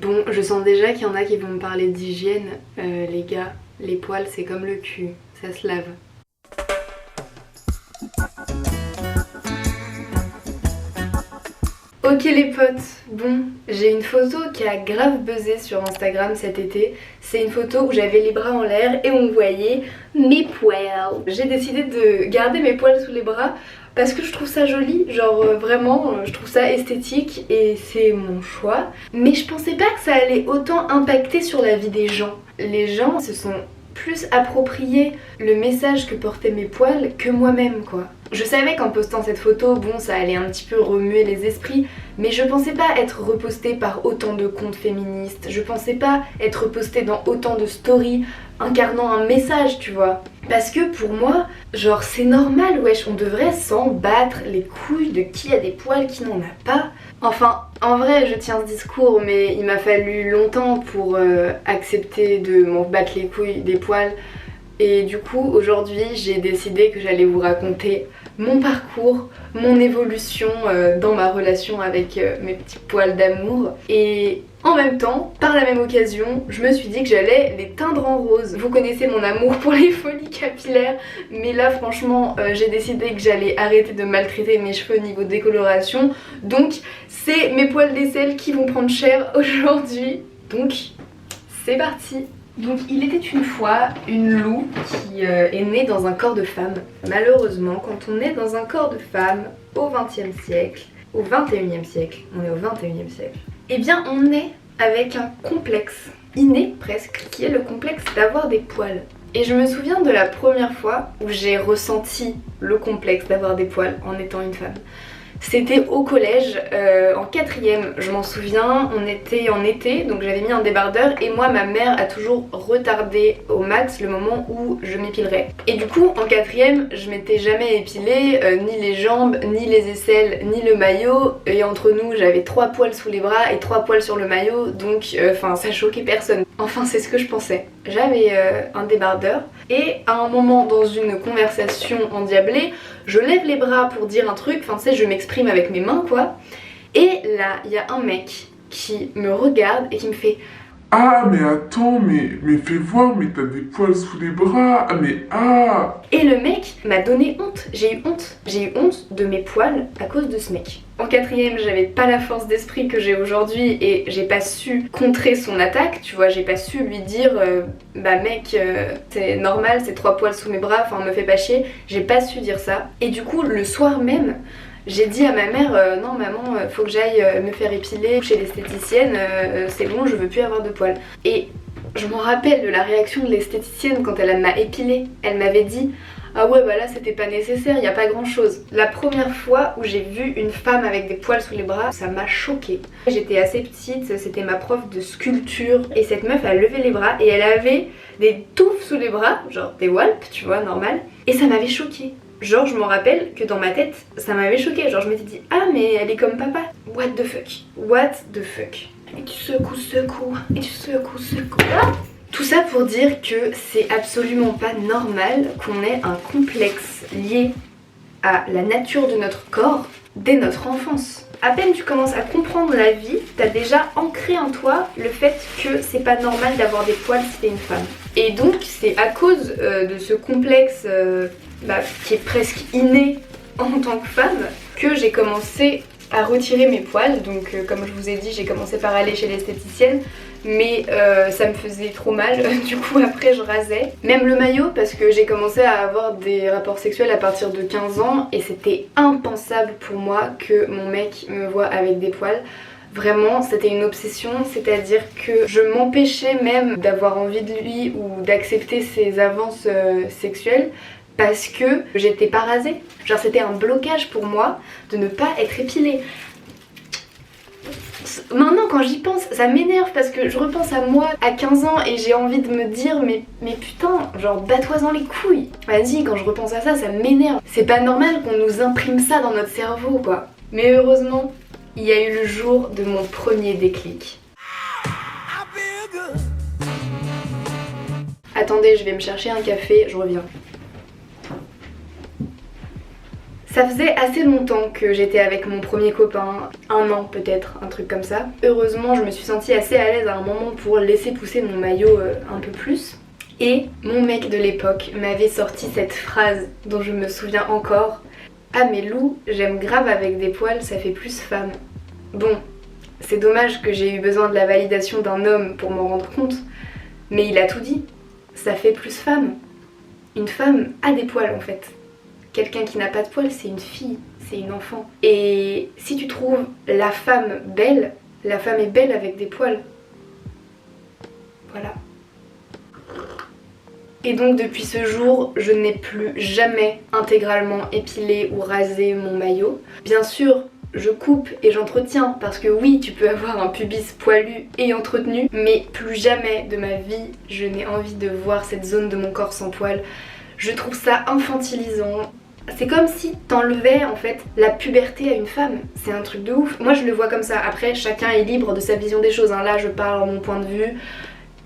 Bon, je sens déjà qu'il y en a qui vont me parler d'hygiène. Les gars, les poils c'est comme le cul, ça se lave. Ok les potes, bon, j'ai une photo qui a grave buzzé sur Instagram cet été. C'est une photo où j'avais les bras en l'air et on voyait mes poils. J'ai décidé de garder mes poils sous les bras parce que je trouve ça joli, genre vraiment je trouve ça esthétique et c'est mon choix. Mais je pensais pas que ça allait autant impacter sur la vie des gens. Les gens se sont plus approprié le message que portaient mes poils que moi-même quoi. Je savais qu'en postant cette photo, bon ça allait un petit peu remuer les esprits, mais je pensais pas être repostée par autant de comptes féministes, je pensais pas être repostée dans autant de stories incarnant un message tu vois. Parce que pour moi, genre c'est normal wesh, on devrait s'en battre les couilles de qui a des poils, qui n'en a pas. Enfin, en vrai je tiens ce discours mais il m'a fallu longtemps pour accepter de m'en battre les couilles des poils. Et du coup aujourd'hui j'ai décidé que j'allais vous raconter mon parcours, mon évolution dans ma relation avec mes petits poils d'amour. Et en même temps, par la même occasion, je me suis dit que j'allais les teindre en rose. Vous connaissez mon amour pour les folies capillaires, mais là franchement j'ai décidé que j'allais arrêter de maltraiter mes cheveux au niveau décoloration. Donc c'est mes poils d'aisselle qui vont prendre cher aujourd'hui. Donc c'est parti. Donc il était une fois une loup qui est née dans un corps de femme. Malheureusement, quand on est dans un corps de femme au XXe siècle, au XXIe siècle, on est au XXIe siècle, eh bien on est avec un complexe inné presque, qui est le complexe d'avoir des poils. Et je me souviens de la première fois où j'ai ressenti le complexe d'avoir des poils en étant une femme. C'était au collège, en 4ème, je m'en souviens, on était en été, donc j'avais mis un débardeur et moi ma mère a toujours retardé au max le moment où je m'épilerais. Et du coup en 4ème, je m'étais jamais épilée, ni les jambes, ni les aisselles, ni le maillot, et entre nous j'avais 3 poils sous les bras et 3 poils sur le maillot, donc ça choquait personne. Enfin c'est ce que je pensais. J'avais un débardeur et à un moment dans une conversation endiablée, je lève les bras pour dire un truc, enfin tu sais je m'exprime avec mes mains quoi. Et là il y a un mec qui me regarde et qui me fait ah mais attends, mais fais voir, mais t'as des poils sous les bras, ah mais ah. Et le mec m'a donné honte, j'ai eu honte de mes poils à cause de ce mec. En 4ème j'avais pas la force d'esprit que j'ai aujourd'hui et j'ai pas su contrer son attaque, tu vois, j'ai pas su lui dire bah mec c'est normal, c'est 3 poils sous mes bras, enfin me fais pas chier, j'ai pas su dire ça. Et du coup le soir même, j'ai dit à ma mère non maman faut que j'aille me faire épiler chez l'esthéticienne, c'est bon je veux plus avoir de poils. Et je m'en rappelle de la réaction de l'esthéticienne quand elle m'a épilée. Elle m'avait dit ah ouais bah là c'était pas nécessaire, y a pas grand chose. La première fois où j'ai vu une femme avec des poils sous les bras, ça m'a choquée. J'étais assez petite, c'était ma prof de sculpture et cette meuf a levé les bras et elle avait des touffes sous les bras, genre des whelps tu vois normal, et ça m'avait choquée. Genre je m'en rappelle que dans ma tête ça m'avait choquée, genre je m'étais dit ah mais elle est comme papa, what the fuck, what the fuck. Et tu secoues, et tu secoues. Ah, tout ça pour dire que c'est absolument pas normal qu'on ait un complexe lié à la nature de notre corps dès notre enfance. À peine tu commences à comprendre la vie, t'as déjà ancré en toi le fait que c'est pas normal d'avoir des poils si t'es une femme. Et donc c'est à cause de ce complexe qui est presque inné en tant que femme que j'ai commencé à retirer mes poils. Donc comme je vous ai dit, j'ai commencé par aller chez l'esthéticienne, mais ça me faisait trop mal, du coup après je rasais. Même le maillot, parce que j'ai commencé à avoir des rapports sexuels à partir de 15 ans et c'était impensable pour moi que mon mec me voie avec des poils. Vraiment c'était une obsession, c'est-à-dire que je m'empêchais même d'avoir envie de lui ou d'accepter ses avances sexuelles parce que j'étais pas rasée. Genre c'était un blocage pour moi de ne pas être épilée. Maintenant quand j'y pense ça m'énerve parce que je repense à moi à 15 ans et j'ai envie de me dire mais putain genre bats-toi-en les couilles. Vas-y, quand je repense à ça, ça m'énerve. C'est pas normal qu'on nous imprime ça dans notre cerveau quoi. Mais heureusement il y a eu le jour de mon premier déclic. Attendez, je vais me chercher un café, je reviens. Ça faisait assez longtemps que j'étais avec mon premier copain, 1 an peut-être, un truc comme ça. Heureusement, je me suis sentie assez à l'aise à un moment pour laisser pousser mon maillot un peu plus. Et mon mec de l'époque m'avait sorti cette phrase dont je me souviens encore. Ah mais Lou, j'aime grave avec des poils, ça fait plus femme. Bon, c'est dommage que j'ai eu besoin de la validation d'un homme pour m'en rendre compte, mais il a tout dit. Ça fait plus femme. Une femme a des poils en fait. Quelqu'un qui n'a pas de poils, c'est une fille, c'est une enfant. Et si tu trouves la femme belle, la femme est belle avec des poils. Voilà. Et donc depuis ce jour, je n'ai plus jamais intégralement épilé ou rasé mon maillot. Bien sûr, je coupe et j'entretiens parce que oui, tu peux avoir un pubis poilu et entretenu, mais plus jamais de ma vie, je n'ai envie de voir cette zone de mon corps sans poils. Je trouve ça infantilisant. C'est comme si t'enlevais en fait la puberté à une femme. C'est un truc de ouf. Moi je le vois comme ça. Après, chacun est libre de sa vision des choses. Là, je parle en mon point de vue.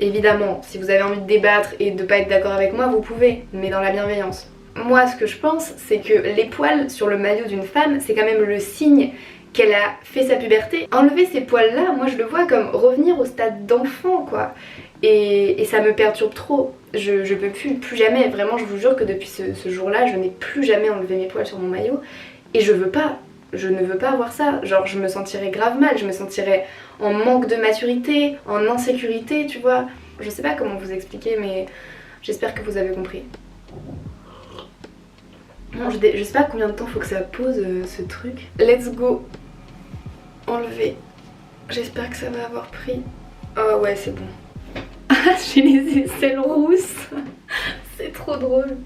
Évidemment, si vous avez envie de débattre et de pas être d'accord avec moi, vous pouvez, mais dans la bienveillance. Moi, ce que je pense, c'est que les poils sur le maillot d'une femme, c'est quand même le signe qu'elle a fait sa puberté. Enlever ces poils-là, moi je le vois comme revenir au stade d'enfant, quoi. Et ça me perturbe trop. Je peux plus jamais, vraiment, je vous jure que depuis ce jour-là, je n'ai plus jamais enlevé mes poils sur mon maillot. Et je ne veux pas avoir ça. Genre, je me sentirais grave mal, je me sentirais en manque de maturité, en insécurité, tu vois. Je sais pas comment vous expliquer, mais j'espère que vous avez compris. Non, je sais pas combien de temps faut que ça pose ce truc. Let's go. Enlever. J'espère que ça va avoir pris. Oh ouais, c'est bon. J'ai les aisselles rousses. C'est trop drôle.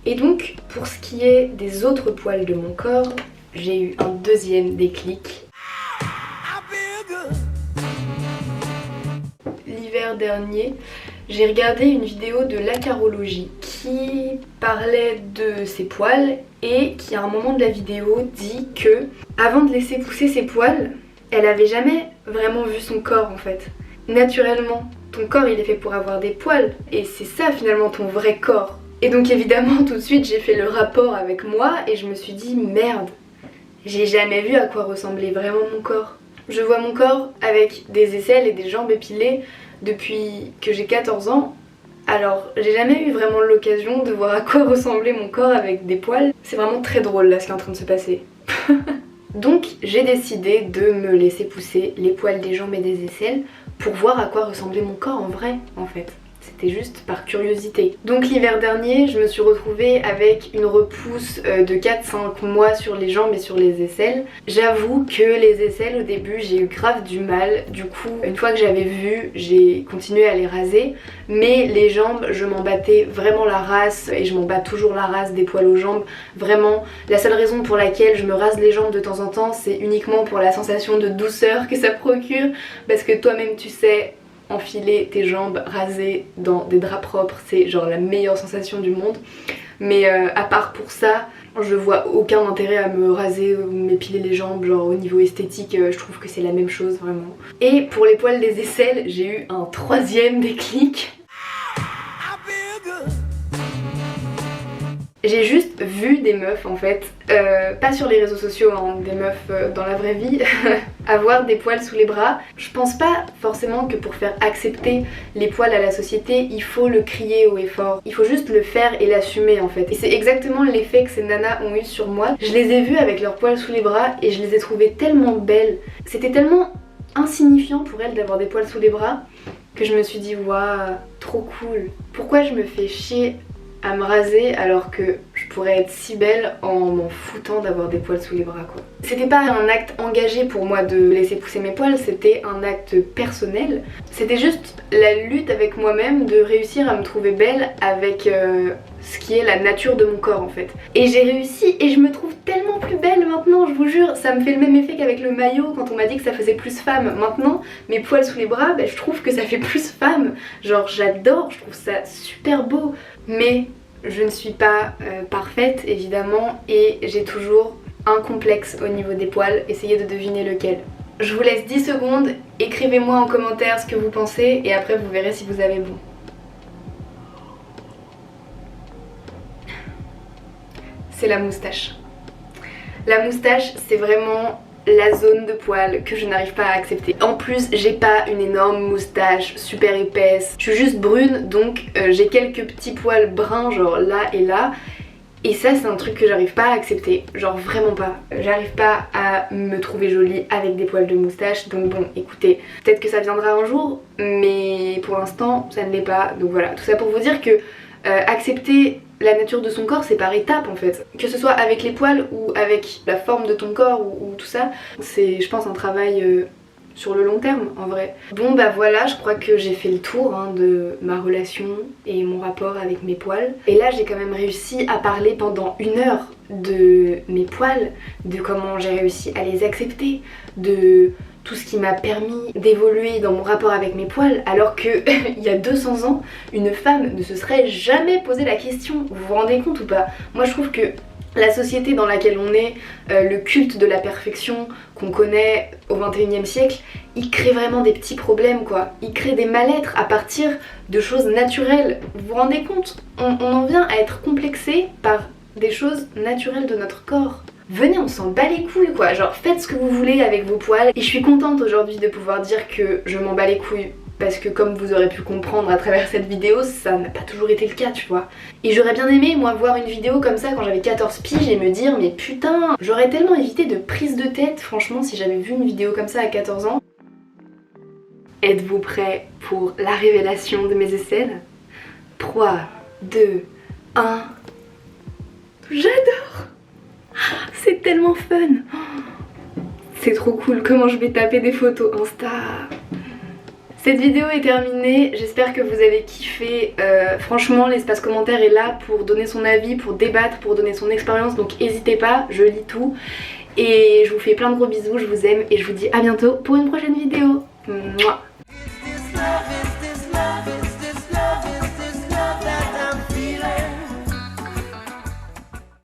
Et donc, pour ce qui est des autres poils de mon corps, j'ai eu un deuxième déclic. L'hiver dernier, j'ai regardé une vidéo de l'acarologie qui parlait de ses poils et qui à un moment de la vidéo dit que avant de laisser pousser ses poils, elle avait jamais vraiment vu son corps en fait. Naturellement, ton corps il est fait pour avoir des poils et c'est ça finalement ton vrai corps. Et donc évidemment tout de suite j'ai fait le rapport avec moi et je me suis dit merde, j'ai jamais vu à quoi ressemblait vraiment mon corps. Je vois mon corps avec des aisselles et des jambes épilées depuis que j'ai 14 ans. Alors j'ai jamais eu vraiment l'occasion de voir à quoi ressemblait mon corps avec des poils. C'est vraiment très drôle là ce qui est en train de se passer. Donc j'ai décidé de me laisser pousser les poils des jambes et des aisselles pour voir à quoi ressemblait mon corps en vrai en fait. C'était juste par curiosité. Donc l'hiver dernier, je me suis retrouvée avec une repousse de 4-5 mois sur les jambes et sur les aisselles. J'avoue que les aisselles au début j'ai eu grave du mal. Du coup, une fois que j'avais vu, j'ai continué à les raser. Mais les jambes, je m'en battais vraiment la race et je m'en bats toujours la race des poils aux jambes. Vraiment, la seule raison pour laquelle je me rase les jambes de temps en temps, c'est uniquement pour la sensation de douceur que ça procure. Parce que toi-même tu sais, enfiler tes jambes rasées dans des draps propres, c'est genre la meilleure sensation du monde. Mais à part pour ça, je vois aucun intérêt à me raser ou m'épiler les jambes, genre au niveau esthétique, je trouve que c'est la même chose vraiment. Et pour les poils des aisselles, j'ai eu un troisième déclic. J'ai juste vu des meufs en fait, pas sur les réseaux sociaux, hein, des meufs dans la vraie vie, avoir des poils sous les bras. Je pense pas forcément que pour faire accepter les poils à la société, il faut le crier haut et fort. Il faut juste le faire et l'assumer en fait. Et c'est exactement l'effet que ces nanas ont eu sur moi. Je les ai vues avec leurs poils sous les bras et je les ai trouvées tellement belles. C'était tellement insignifiant pour elles d'avoir des poils sous les bras que je me suis dit waouh, trop cool. Pourquoi je me fais chier à me raser alors que je pourrais être si belle en m'en foutant d'avoir des poils sous les bras quoi. C'était pas un acte engagé pour moi de laisser pousser mes poils, c'était un acte personnel. C'était juste la lutte avec moi-même de réussir à me trouver belle avec ce qui est la nature de mon corps en fait. Et j'ai réussi et je me trouve tellement plus belle maintenant, je vous jure, ça me fait le même effet qu'avec le maillot quand on m'a dit que ça faisait plus femme. Maintenant, mes poils sous les bras, je trouve que ça fait plus femme. Genre j'adore, je trouve ça super beau. Mais je ne suis pas parfaite évidemment et j'ai toujours un complexe au niveau des poils. Essayez de deviner lequel. Je vous laisse 10 secondes, écrivez-moi en commentaire ce que vous pensez et après vous verrez si vous avez bon. C'est la moustache. La moustache, c'est vraiment la zone de poils que je n'arrive pas à accepter. En plus, j'ai pas une énorme moustache super épaisse, je suis juste brune, donc j'ai quelques petits poils bruns genre là et là. Et ça c'est un truc que j'arrive pas à accepter, genre vraiment pas. J'arrive pas à me trouver jolie avec des poils de moustache, donc bon écoutez, peut-être que ça viendra un jour, mais pour l'instant ça ne l'est pas. Donc voilà, tout ça pour vous dire que accepter la nature de son corps c'est par étapes en fait. Que ce soit avec les poils ou avec la forme de ton corps ou tout ça, c'est je pense un travail sur le long terme en vrai. Bon bah voilà, je crois que j'ai fait le tour de ma relation et mon rapport avec mes poils. Et là j'ai quand même réussi à parler pendant 1 heure de mes poils, de comment j'ai réussi à les accepter, de tout ce qui m'a permis d'évoluer dans mon rapport avec mes poils, alors que il y a 200 ans, une femme ne se serait jamais posé la question. Vous vous rendez compte ou pas? Moi je trouve que la société dans laquelle on est, le culte de la perfection qu'on connaît au 21e siècle, il crée vraiment des petits problèmes quoi. Il crée des mal-être à partir de choses naturelles. Vous vous rendez compte? On en vient à être complexé par des choses naturelles de notre corps. Venez, on s'en bat les couilles quoi, genre faites ce que vous voulez avec vos poils. Et je suis contente aujourd'hui de pouvoir dire que je m'en bats les couilles. Parce que comme vous aurez pu comprendre à travers cette vidéo, ça n'a pas toujours été le cas, tu vois. Et j'aurais bien aimé, moi, voir une vidéo comme ça quand j'avais 14 piges et me dire mais putain, j'aurais tellement évité de prise de tête, franchement, si j'avais vu une vidéo comme ça à 14 ans. Êtes-vous prêts pour la révélation de mes aisselles? 3, 2, 1... J'adore! C'est tellement fun! C'est trop cool, comment je vais taper des photos Insta. Cette vidéo est terminée, j'espère que vous avez kiffé. Franchement l'espace commentaire est là pour donner son avis, pour débattre, pour donner son expérience, donc n'hésitez pas, je lis tout. Et je vous fais plein de gros bisous, je vous aime et je vous dis à bientôt pour une prochaine vidéo. Mouah.